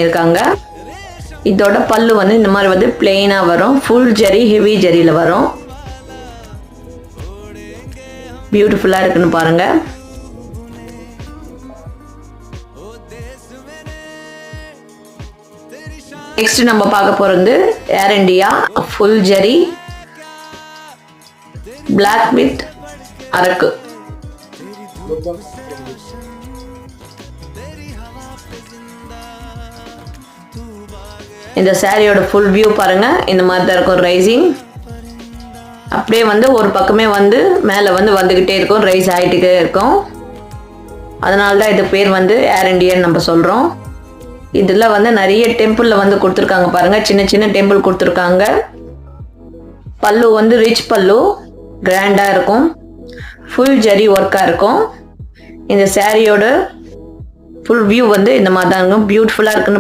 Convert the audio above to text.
இருக்காங்க. இதோட பல்லு வந்து இந்த மாதிரி வந்து பிளெயினா வரும். ஃபுல் ஜரி ஹெவி ஜரியில வரும். பியூட்டிஃபுல்லா இருக்குன்னு பாருங்க. நெக்ஸ்ட் நம்ம பார்க்க போறது Air India full zari black with அரக்கு. இந்த சாரியோட ஃபுல் வியூ பாருங்க. இந்த மாதிரி தான் இருக்கும் ரைசிங். அப்படியே வந்து ஒரு பக்கமே வந்து மேலே வந்து வந்துக்கிட்டே இருக்கும், ரைஸ் ஆகிட்டே இருக்கும். அதனால தான் இது பேர் வந்து ஏர் இண்டியன் நம்ம சொல்கிறோம். இதில் வந்து நிறைய டெம்பிளில் வந்து கொடுத்துருக்காங்க பாருங்க. சின்ன சின்ன டெம்பிள் கொடுத்துருக்காங்க. பல்லு வந்து ரிச் பல்லு, கிராண்டாக இருக்கும். ஃபுல் ஜரி ஒர்க்காக இருக்கும். இந்த சாரியோட ஃபுல் வியூ வந்து இந்த மாதிரி தான் இருக்கும். பியூட்டிஃபுல்லாக இருக்குன்னு